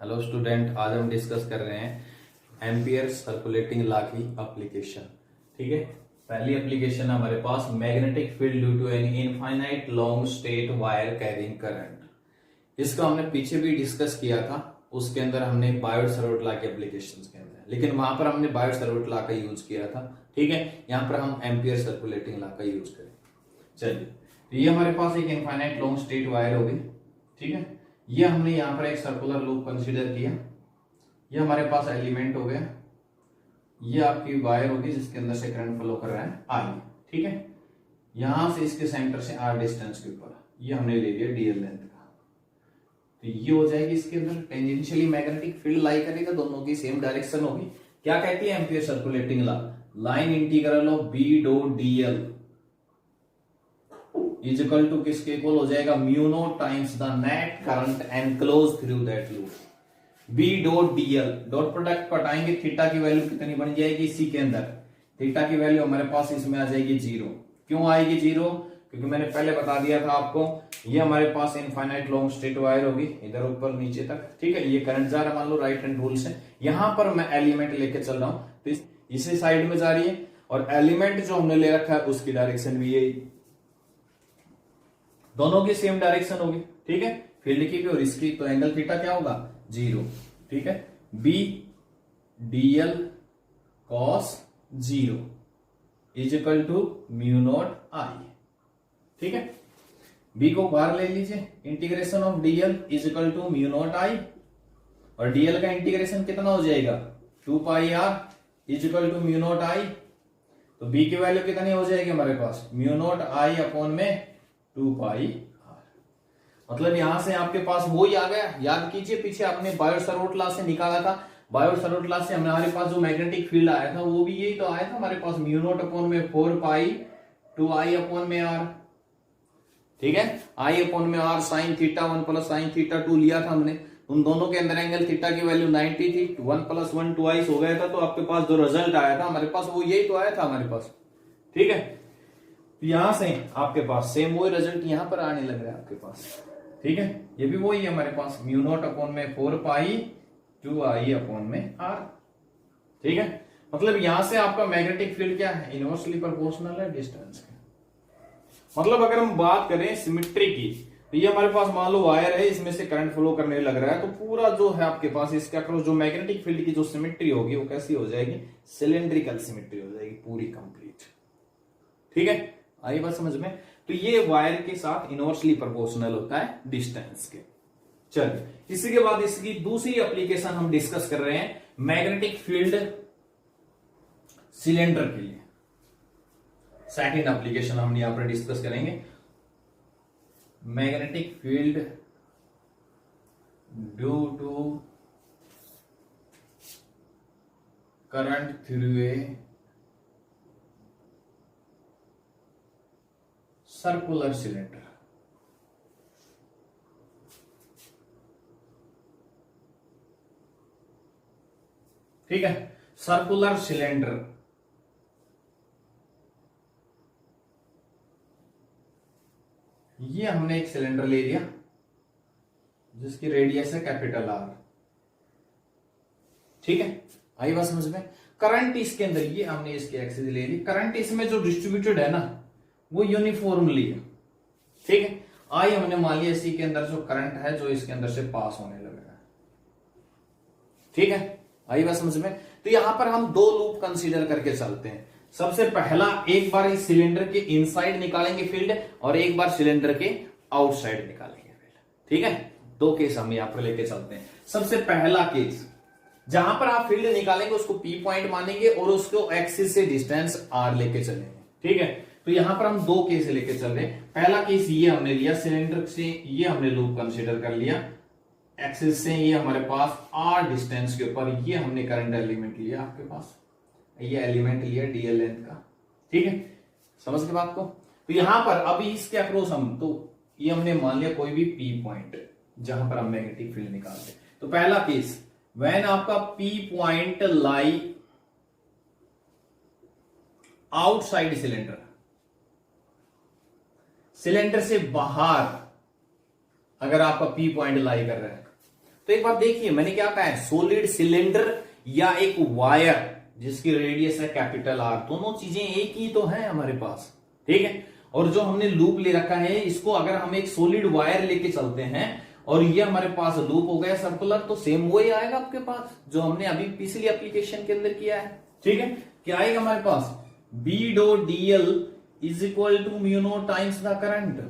Hello student, आज हम discuss कर रहे हैं एम्पियर सर्कुलेटिंग लॉ की एप्लीकेशन। ठीक है, पहली एप्लीकेशन हमारे पास magnetic field due to an infinite long straight wire carrying current. इसको हमने पीछे भी डिस्कस किया था, उसके अंदर हमने बायोट-सावर्त लॉ के एप्लीकेशंस के अंदर, लेकिन वहां पर हमने बायोट-सावर्त लॉ का यूज किया था। ठीक है, यहां पर हम एम्पियर सर्कुलेटिंग लॉ का यूज करें। चलिए, तो ये हमारे पास एक इनफाइनाइट लॉन्ग स्ट्रेट वायर होगी। ठीक है, ये हमने यहाँ पर एक सर्कुलर लूप कंसीडर किया। ये हमारे पास एलिमेंट हो गया, ये आपकी वायर होगी जिसके अंदर से करंट फ्लो कर रहा है आई। ठीक है, यहां से इसके सेंटर से आर डिस्टेंस के ऊपर ये हमने ले लिया डीएल लेंथ का, तो ये हो जाएगी इसके अंदर टेंजेंशियली मैग्नेटिक फील्ड लाई करेगा, दोनों की सेम डायरेक्शन होगी। क्या कहती है Ampere circulating law? Line integral of B dot dl is equal to किसके इक्वल हो जाएगा? Mu naught times the net current enclose through that loop. B dot dl dot product पटाएंगे, थीटा की value कितनी बन जाएगी इसी के अंदर? थीटा की वैल्यू हमारे पास इसमें आ जाएगी 0। क्यों आएगी 0? क्योंकि मैंने पहले बता दिया था आपको, ये हमारे पास इनफाइनाइट लॉन्ग स्ट्रेट वायर होगी इधर ऊपर नीचे तक। ठीक है, ये करंट जा रहा है मान लो राइट हैंड रूल से, यहां पर मैं एलिमेंट लेके चल रहा हूं तो इसी साइड में जा रही है, और एलिमेंट जो हमने ले रखा है उसकी डायरेक्शन भी यही, दोनों की सेम डायरेक्शन होगी। ठीक है, फील्ड की भी और इसकी, तो एंगल थीटा क्या होगा? 0। ठीक है, B dl cos 0 is equal to mu naught I. ठीक है, बी को बाहर ले लीजिए, integration of dl is equal to mu naught I, और डीएल का इंटीग्रेशन कितना हो जाएगा? 2 pi R is equal to mu naught I. तो बी की वैल्यू कितनी हो जाएगी हमारे पास? म्यू नॉट आई अपॉन में 2 पाई आर। मतलब यहां से आपके पास वो ही आ गया। याद कीजिए, पीछे आपने बायोट-सावर्त लॉ से निकाला था, बायोट-सावर्त लॉ से हमारे पास जो मैग्नेटिक फील्ड आया था वो भी यही तो आया था हमारे पास, म्यू नॉट अपॉन में 4 पाई 2 आई अपॉन में आर। ठीक है, आई अपॉन में R sine theta 1 plus sine theta 2 लिया था हमने, उन दोनों के अंदर एंगल थीटा की वैल्यू 90 थी, 1 प्लस 1 2 हो गया था, तो आपके पास जो रिजल्ट आया था हमारे पास वो यही तो आया था हमारे पास। ठीक है, यहां से आपके पास सेम वही रिजल्ट यहां पर आने लग रहा है आपके पास। ठीक है, ये भी वही है हमारे पास, म्यू नॉट अपॉन में 4 पाई 2 आई अपॉन में आर। ठीक है, मतलब यहां से आपका मैग्नेटिक फील्ड क्या है? इनवर्सली प्रोपोर्शनल है डिस्टेंस के। मतलब अगर हम बात करें सिमेट्री की, तो ये हमारे पास मान लो वायर है, इसमें से करंट फ्लो करने लग रहा है, तो पूरा जो है आपके पास इसके अक्रॉस जो मैग्नेटिक फील्ड की जो सिमेट्री होगी वो कैसी हो जाएगी? सिलेंड्रिकल सिमेट्री हो जाएगी पूरी कंप्लीट। ठीक है, आई बात समझ में? तो ये वायर के साथ इनवर्सली प्रोपोर्शनल होता है डिस्टेंस के। चलिए, इसी के बाद इसकी दूसरी एप्लीकेशन हम डिस्कस कर रहे हैं, मैग्नेटिक फील्ड सिलेंडर के लिए। सेकंड एप्लीकेशन हम यहां पर डिस्कस करेंगे, magnetic field due to current through a circular cylinder. ठीक है, सर्कुलर सिलेंडर, ये हमने एक सिलेंडर ले लिया जिसकी रेडियस है कैपिटल आर। ठीक है, आई बात समझ में? करंट इसके अंदर, ये हमने इसकी एक्सिस ले ली, करंट इसमें जो डिस्ट्रीब्यूटेड है ना वो यूनिफॉर्मली है। ठीक है, आई हमने मान लिया इसी के अंदर जो करंट है जो इसके अंदर से पास होने लग रहा है। ठीक है, आई बात समझ में? तो यहां पर हम दो लूप कंसीडर करके चलते हैं। सबसे पहला, एक बार इस सिलेंडर के इनसाइड निकालेंगे फील्ड, और एक बार सिलेंडर के आउटसाइड निकालेंगे फील्ड। ठीक है, दो केस हम यहां पर लेके चलते हैं। सबसे पहला केस, जहां पर आप फील्ड निकालेंगे उसको पी पॉइंट मानेंगे और उसको एक्सिस से डिस्टेंस आर लेके चलेंगे। ठीक है, तो यहां पर हम दो केस लेके चल रहे हैं। पहला केस ये हमने लिया, सिलेंडर से ये हमने लूप कंसीडर कर लिया, एक्सिस से ये हमारे पास आर डिस्टेंस के ऊपर ये हमने करंट एलिमेंट लिया, आपके पास ये एलिमेंट लिया डीएल लेंथ का। ठीक है, समझ के बात को? तो यहां पर अभी इसके अक्रॉस हम, तो ये हमने मान लिया कोई भी पी पॉइंट जहां पर हम मैग्नेटिक फील्ड निकालते हैं। तो पहला केस, व्हेन आपका पी पॉइंट लाई आउटसाइड सिलेंडर, सिलेंडर से बाहर अगर आपका पी पॉइंट लाई कर रहा है तो एक बार देखिए मैंने क्या कहा है, सॉलिड सिलेंडर या एक वायर जिसकी रेडियस है कैपिटल आर, दोनों चीजें एक ही तो है हमारे पास, ठीक है। और जो हमने लूप ले रखा है, इसको अगर हम एक सॉलिड वायर लेके चलते हैं और ये हमारे पास लूप हो गया सर्कुलर, तो सेम वही आएगा आपके पास जो हमने अभी पिछली एप्लीकेशन के अंदर किया है, ठीक है। क्या आएगा हमारे पास, B dot dl is equal to mu naught times the current,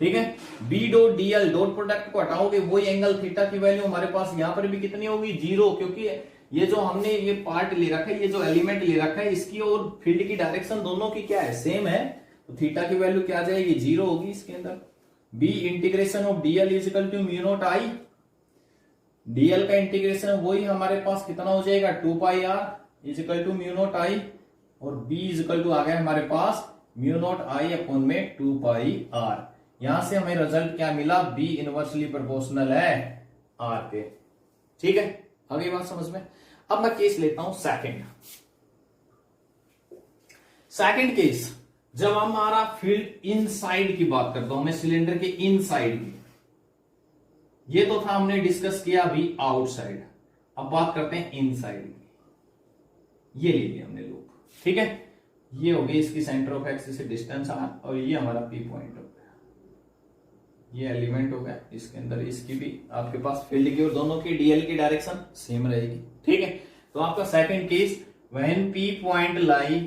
ठीक है। B dot dl, dot product को हटाओगे वही एंगल थीटा की वैल्यू हमारे पास यहां पर भी कितनी होगी, 0, क्योंकि ये जो हमने ये पार्ट ले रखा है, ये जो एलिमेंट ले रखा है, इसकी और फील्ड की डायरेक्शन दोनों की क्या है, सेम है, तो थीटा की वैल्यू क्या आ जाएगी, 0 होगी इसके अंदर। B integration of dl is equal to mu naught I, dl का इंटीग्रेशन वही हमारे पास कितना हो जाएगा, 2 pi R is equal to mu naught I, और बी इज इक्वल टू आ गया हमारे पास म्यू नॉट आई अपॉन में 2 पाई आर। यहां से हमें रिजल्ट क्या मिला, बी इनवर्सली प्रोपोर्शनल है आर के, ठीक है। आगे बात समझ में। अब मैं केस लेता हूं सेकंड केस, जब हमारा फील्ड इनसाइड की बात करता हूं मैं, सिलेंडर के इनसाइड की, ये तो था हमने डिस्कस किया अभी आउटसाइड, अब बात करते हैं इनसाइड की। ये ले लिया हमने लूप, ठीक है। ये हो गई इसकी सेंटर ऑफ एक्सिस से डिस्टेंस आर, और ये हमारा पी पॉइंट हो गया, ये एलिमेंट हो गया इसके अंदर, इसकी भी आपके पास फील्ड की और दोनों की डीएल की डायरेक्शन सेम रहेगी, ठीक है। तो आपका second case, when P point lie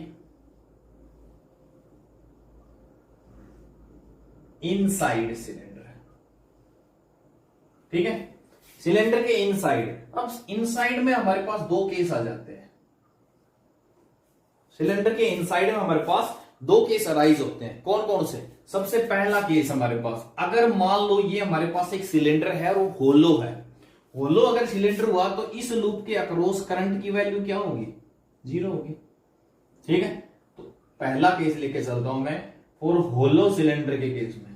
inside cylinder, ठीक है, सिलेंडर के इनसाइड। अब इनसाइड में हमारे पास दो केस आ जाते हैं, सिलेंडर के इनसाइड में हमारे पास दो केस अराइज होते हैं, कौन कौन से। सबसे पहला केस हमारे पास, अगर मान लो ये हमारे पास एक सिलेंडर है और वो होलो है, होलो अगर सिलेंडर हुआ तो इस लूप के अक्रॉस करंट की वैल्यू क्या होगी, 0 होगी, ठीक है। तो पहला केस लेके चलता हूं मैं फॉर होलो सिलेंडर के केस में।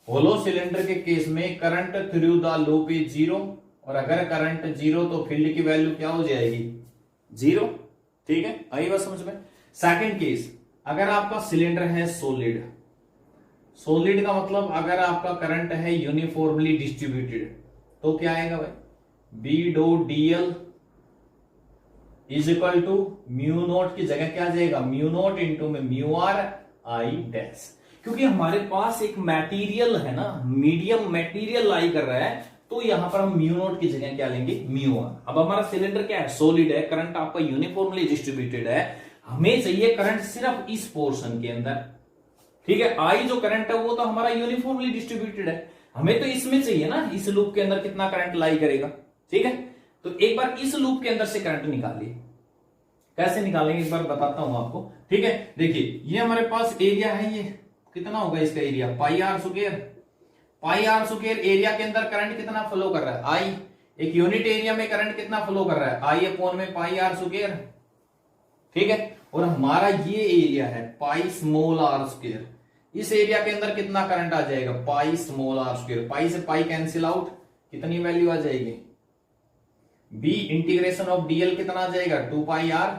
होलो सिलेंडर के केस में current through the loop is 0, और अगर करंट 0 तो फील्ड की वैल्यू क्या हो जाएगी, 0, ठीक है। आई बात समझ में। सेकंड केस, अगर आपका सिलेंडर है सॉलिड, सॉलिड का मतलब अगर आपका करंट है यूनिफॉर्मली डिस्ट्रीब्यूटेड, तो क्या आएगा भाई, B dot dl is equal to mu naught की जगह क्या आ जाएगा, म्यू नोट इंटू में म्यू आर आई डैश, क्योंकि हमारे पास एक मटेरियल है ना, मीडियम मटेरियल लाई कर रहा है, तो यहां पर हम म्यू नोट की जगह क्या लेंगे, म्यू आर। अब हमारा सिलेंडर क्या है, सॉलिड है, करंट आपका यूनिफॉर्मली डिस्ट्रीब्यूटेड है, हमें चाहिए करंट सिर्फ इस पोर्शन के अंदर, ठीक है। आई जो करंट है वो तो हमारा यूनिफॉर्मली डिस्ट्रीब्यूटेड है, हमें तो इसमें चाहिए ना, इस लूप के अंदर कितना करंट लाई करेगा, ठीक है। तो एक बार इस लूप के अंदर से करंट निकालिए, कैसे निकालेंगे एक बार बताता हूं आपको, ठीक है। देखिए ये हमारे पास एरिया है, ये कितना होगा इसका area, pi R square, pi R square area के अंदर करंट कितना फ्लो कर रहा है, आई, एक यूनिट एरिया में करंट कितना फ्लो कर रहा है, आई अपॉन में पाई आर स्क्वायर, ठीक है। और हमारा ये एरिया है पाई स्मॉल आर स्क्वायर, इस एरिया के अंदर कितना करंट आ जाएगा, पाई स्मॉल आर स्क्वायर, पाई से पाई कैंसिल आउट, कितनी वैल्यू आ जाएगी, बी इंटीग्रेशन ऑफ डीएल कितना आ जाएगा, 2 पाई आर,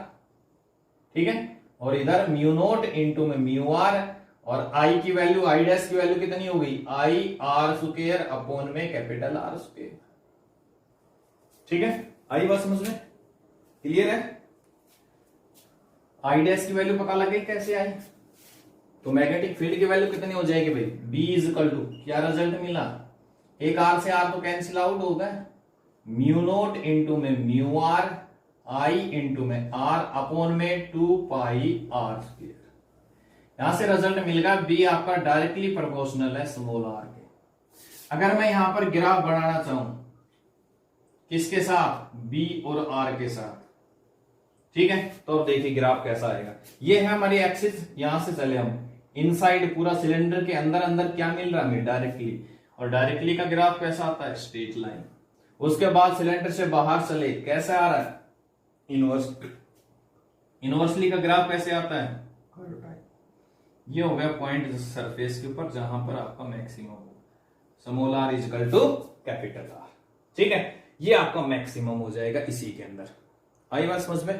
ठीक है। और इधर म्यू नोट इंटू में म्यू आर, और आई की वैल्यू, आई डैश की वैल्यू कितनी हो गई, आई आर स्क्वायर अपॉन में कैपिटल आर स्क्वायर, ठीक है। आई बात समझ में, क्लियर है। आई डैश की वैल्यू पता लगे कैसे आई, तो मैग्नेटिक फील्ड की वैल्यू कितनी हो जाएगी भाई, बी इज इक्वल टू, क्या रिजल्ट मिला, एक आर से आर तो कैंसिल आउट होगा, म्यू नोट इंटू में म्यू आर, आई इंटू में आर अपॉन में 2 पाई आर स्क्वायर। यहां से रिजल्ट मिलेगा बी आपका डायरेक्टली प्रोपोर्शनल है स्मॉल आर के। अगर मैं यहां पर ग्राफ बनाना चाहूं किसके साथ, बी और आर के साथ, ठीक है। तो अब देखिए ग्राफ कैसा आएगा, ये है हमारी एक्सिस, यहां से चले हम इनसाइड, पूरा सिलेंडर के अंदर अंदर क्या मिल रहा है डायरेक्टली, और डायरेक्टली का ग्राफ कैसा आता है, स्ट्रेट लाइन। उसके बाद सिलेंडर से बाहर चले, कैसे आ रहा है, इनवर्स, इनवर्सली का ग्राफ कैसे आता है, ये हो गया पॉइंट सरफेस के ऊपर जहां पर आपका मैक्सिमम हो, small R is equal to capital R, ठीक है। ये आपका मैक्सिमम हो जाएगा इसी के अंदर, आई बात समझ में।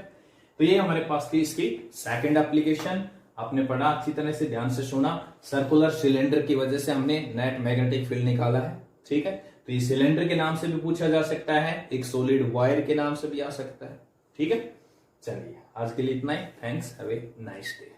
तो ये हमारे पास थी इसकी सेकंड एप्लीकेशन, आपने पढ़ा अच्छी तरह से, ध्यान से सुना, सर्कुलर सिलेंडर की वजह से हमने नेट मैग्नेटिक फील्ड निकाला है, ठीक है। तो ये सिलेंडर के नाम से भी पूछा जा सकता है, एक सॉलिड वायर के नाम से भी आ सकता है। ठीक है, चलिए आज के लिए इतना ही। Thanks, have a nice day.